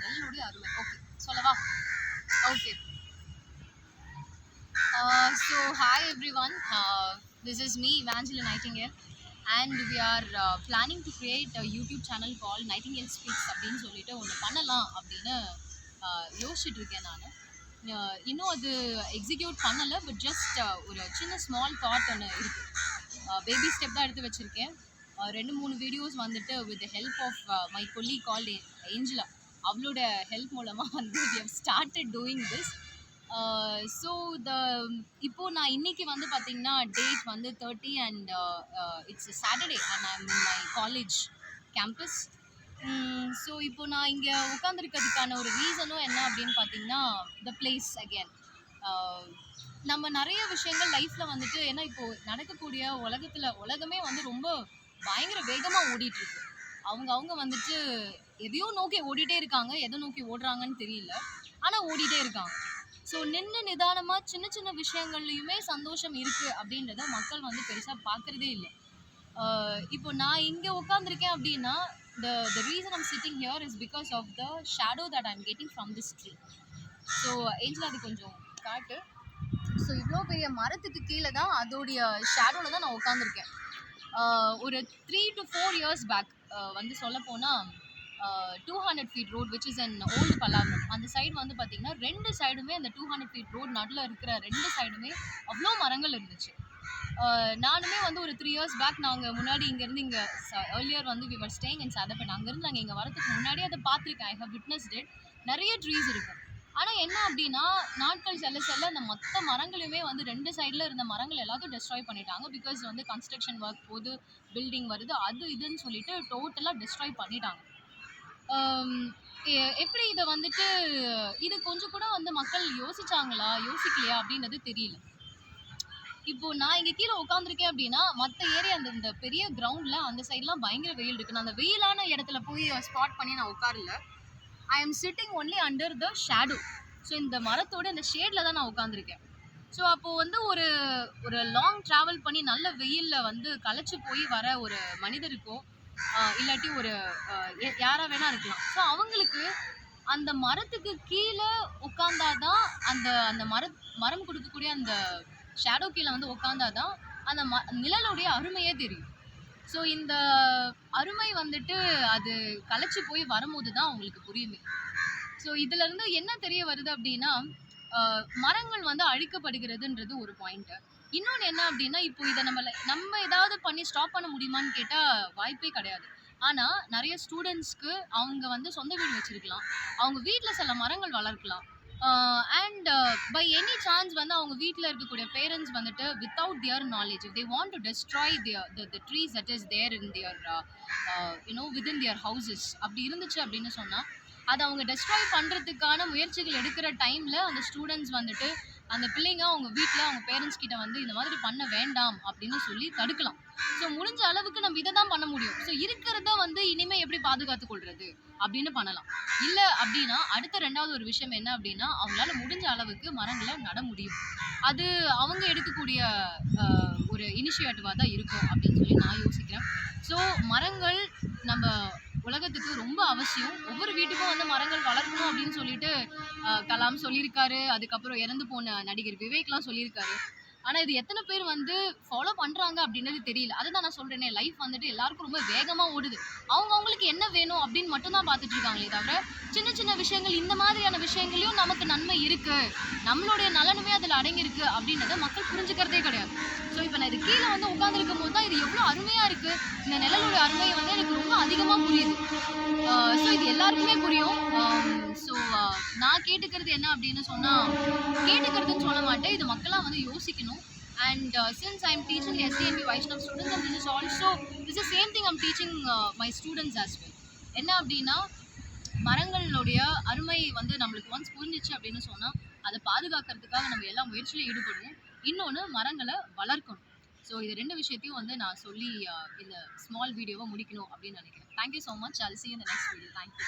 நெல்லுடைய அருமை. ஓகே, சொல்லவா? Okay. So hi everyone. This is me, Evangeline Nightingale, and we are planning to create a YouTube channel called Nightingale Speaks அப்படின்னு சொல்லிட்டு ஒன்று பண்ணலாம் அப்படின்னு யோசிச்சுட்டு இருக்கேன் நான். இன்னும் அது எக்ஸிக்யூட் பண்ணலை, பட் ஜஸ்ட் ஒரு சின்ன ஸ்மால் தாட் ஒன்று இருக்குது. பேபி ஸ்டெப் தான் எடுத்து வச்சுருக்கேன். 2-3 வீடியோஸ் வந்துட்டு வித் ஹெல்ப் ஆஃப் மை கொல்லி கால்ட் ஏஞ்சலா, அவளோட ஹெல்ப் மூலமாக வந்து we have started doing this. So இப்போ நான் இன்னைக்கு வந்து பார்த்தீங்கன்னா டேட் வந்து 30 and it's Saturday and I am in my college campus. So இப்போ நான் இங்கே உட்காந்துருக்கிறதுக்கான ஒரு ரீசனும் என்ன அப்படின்னு பார்த்தீங்கன்னா த பிளேஸ் அகேன். நம்ம நிறைய விஷயங்கள் லைஃப்பில் வந்துட்டு, ஏன்னா இப்போது நடக்கக்கூடிய உலகமே வந்து ரொம்ப பயங்கர வேகமாக ஓடிட்டுருக்கு. அவங்க வந்துட்டு எதையோ நோக்கி ஓடிட்டே இருக்காங்க. எதை நோக்கி ஓடுறாங்கன்னு தெரியல, ஆனால் ஓடிட்டே இருக்காங்க. ஸோ நின்று நிதானமாக சின்ன சின்ன விஷயங்கள்லையுமே சந்தோஷம் இருக்குது அப்படின்றத மக்கள் வந்து பெருசாக பார்க்குறதே இல்லை. இப்போ நான் இங்கே உட்காந்துருக்கேன் அப்படின்னா the reason I'm sitting here is because of the shadow that I'm getting from this tree. So Angela அது கொஞ்சம் காட்டு. ஸோ இவ்வளோ பெரிய மரத்துக்கு கீழே தான் அதோடைய ஷேடோவில் தான் நான் உட்காந்துருக்கேன். ஒரு 3 to 4 years பேக் வந்து சொல்ல போனால் 200 feet road which is an old Pallavaram. அந்த சைடு வந்து பார்த்தீங்கன்னா 2 சைடுமே அந்த 200 feet ரோட் நடுவில் இருக்கிற 2 சைடுமே அவ்வளோ மரங்கள் இருந்துச்சு. நானுமே வந்து ஒரு 3 years பேக் நாங்கள் முன்னாடி இங்கேருந்து இங்கே ஏர்லியர் வந்து we were staying in சாதப்பேட்டை. அங்கேருந்து நாங்கள் இங்கே வரதுக்கு முன்னாடியே அதை பார்த்துருக்கேன். I have witnessed it. நிறைய ட்ரீஸ் இருக்கும். ஆனால் என்ன அப்படின்னா நாட்கள் செல்ல அந்த மொத்த மரங்களையுமே வந்து 2 சைடில் இருந்த மரங்கள் எல்லாத்தையும் டெஸ்ட்ராய் பண்ணிட்டாங்க. பிகாஸ் வந்து கன்ஸ்ட்ரக்ஷன் ஒர்க் போது, பில்டிங் வருது, அது இதுன்னு சொல்லிட்டு டோட்டலாக டெஸ்ட்ராய் பண்ணிட்டாங்க. எப்படி இதை வந்துட்டு இது கொஞ்சம் கூட வந்து மக்கள் யோசிக்கலையா அப்படின்றது தெரியல. இப்போ நான் இங்கே கீழே உட்காந்துருக்கேன் அப்படின்னா மற்ற ஏரியா இந்த பெரிய கிரவுண்டில் அந்த சைட்லாம் பயங்கர வெயில் இருக்குது. நான் அந்த வெயிலான இடத்துல போய் ஸ்பாட் பண்ணி நான் உட்காரல. I am sitting only under the shadow. So இந்த மரத்தோட இந்த ஷேடில் தான் நான் உட்காந்துருக்கேன். ஸோ அப்போது வந்து ஒரு லாங் ட்ராவல் பண்ணி நல்ல வெயிலில் வந்து களைச்சி போய் வர ஒரு மனிதருக்கோ இல்லாட்டி ஒரு யாராக வேணா இருக்கலாம். ஸோ அவங்களுக்கு அந்த மரத்துக்கு கீழே உட்காந்தாதான் அந்த மரம் கொடுக்கக்கூடிய அந்த ஷேடோ கீழே வந்து உட்காந்தாதான் அந்த நிழலுடைய அருமையே தெரியும். ஸோ இந்த அருமை வந்துட்டு அது களைச்சி போய் வரும்போது தான் அவங்களுக்கு புரியுமே. ஸோ இதுலேருந்து என்ன தெரிய வருது அப்படின்னா மரங்கள் வந்து அழிக்கப்படுகிறதுன்றது ஒரு பாயிண்ட்டு. இன்னொன்று என்ன அப்படின்னா இப்போ இதை நம்ம ஏதாவது பண்ணி ஸ்டாப் பண்ண முடியுமான்னு கேட்டால் வாய்ப்பே கிடையாது. ஆனால் நிறைய ஸ்டூடெண்ட்ஸ்க்கு அவங்க வந்து சொந்த வீடு வச்சுருக்கலாம், அவங்க வீட்டில் சில மரங்கள் வளர்க்கலாம். அண்ட் பை எனி சான்ஸ் வந்து அவங்க வீட்டில் இருக்கக்கூடிய பேரண்ட்ஸ் வந்துட்டு without their knowledge if they want to destroy the trees that is there in their within their houses அப்படி இருந்துச்சு அப்படின்னு சொன்னால் அதை அவங்க டெஸ்ட்ராய் பண்ணுறதுக்கான முயற்சிகள் எடுக்கிற டைமில் அந்த ஸ்டூடெண்ட்ஸ் வந்துட்டு அந்த பிள்ளைங்க அவங்க வீட்டில் அவங்க பேரண்ட்ஸ் கிட்ட வந்து இந்த மாதிரி பண்ண வேண்டாம் அப்படின்னு சொல்லி தடுக்கலாம். ஸோ முடிஞ்ச அளவுக்கு நம்ம இதை தான் பண்ண முடியும். ஸோ இருக்கிறத வந்து இனிமேல் எப்படி பாதுகாத்து கொள்வது அப்படின்னு பண்ணலாம். இல்லை அப்படின்னா அடுத்த 2வது ஒரு விஷயம் என்ன அப்படின்னா அவங்களால முடிஞ்ச அளவுக்கு மரங்களை நட முடியும். அது அவங்க எடுக்கக்கூடிய ஒரு இனிஷியேட்டிவாக தான் இருக்கும் அப்படின்னு சொல்லி நான் யோசிக்கிறேன். ஸோ மரங்கள் நம்ம உலகத்துக்கு ரொம்ப அவசியம். ஒவ்வொரு வீட்டுக்கும் வந்து மரங்கள் வளர்க்கணும் அப்படின்னு சொல்லிட்டு கலாம் சொல்லியிருக்காரு. அதுக்கப்புறம் இறந்து போன நடிகர் விவேக்லாம் சொல்லியிருக்காரு. ஆனால் இது எத்தனை பேர் வந்து ஃபாலோ பண்ணுறாங்க அப்படின்றது தெரியல. அதுதான் நான் சொல்கிறேனே, லைஃப் வந்துட்டு எல்லாருக்கும் ரொம்ப வேகமாக ஓடுது. அவங்களுக்கு என்ன வேணும் அப்படின்னு மட்டும்தான் பார்த்துட்டு இருக்காங்களே தவிர சின்ன சின்ன விஷயங்கள், இந்த மாதிரியான விஷயங்களையும் நமக்கு நன்மை இருக்குது, நம்மளுடைய நலனுமே அதில் அடங்கியிருக்கு அப்படின்றத மக்கள் புரிஞ்சுக்கிறதே கிடையாது. ஸோ இப்போ நான் இது கீழே வந்து உட்காந்துருக்கும் போது தான் இது எவ்வளோ அருமையாக இருக்குது, இந்த நிழலோட அருமையை வந்து எனக்கு ரொம்ப அதிகமாக புரியுது. ஸோ இது எல்லாருக்குமே புரியும். ஸோ நான் கேட்டுக்கிறது என்ன அப்படின்னு சொன்னால், கேட்டுக்கிறதுன்னு சொல்ல மாட்டேன், இது மக்களாக வந்து யோசிக்கணும். And since I'm teaching SDNB Vaishnav students, and this is the same thing I'm teaching my students as well. என்ன அப்படின்னா மரங்களுடைய அருமை வந்து நம்மளுக்கு ஒன்ஸ் புரிஞ்சிச்சு அப்படின்னு சொன்னால் அதை பாதுகாக்கிறதுக்காக நம்ம எல்லா முயற்சியிலும் ஈடுபடுவோம். இன்னொன்று மரங்களை வளர்க்கணும். ஸோ இது 2 விஷயத்தையும் வந்து நான் சொல்லி இந்த ஸ்மால் வீடியோவை முடிக்கணும் அப்படின்னு நினைக்கிறேன். Thank you so much. I'll see you in the next video. Thank you.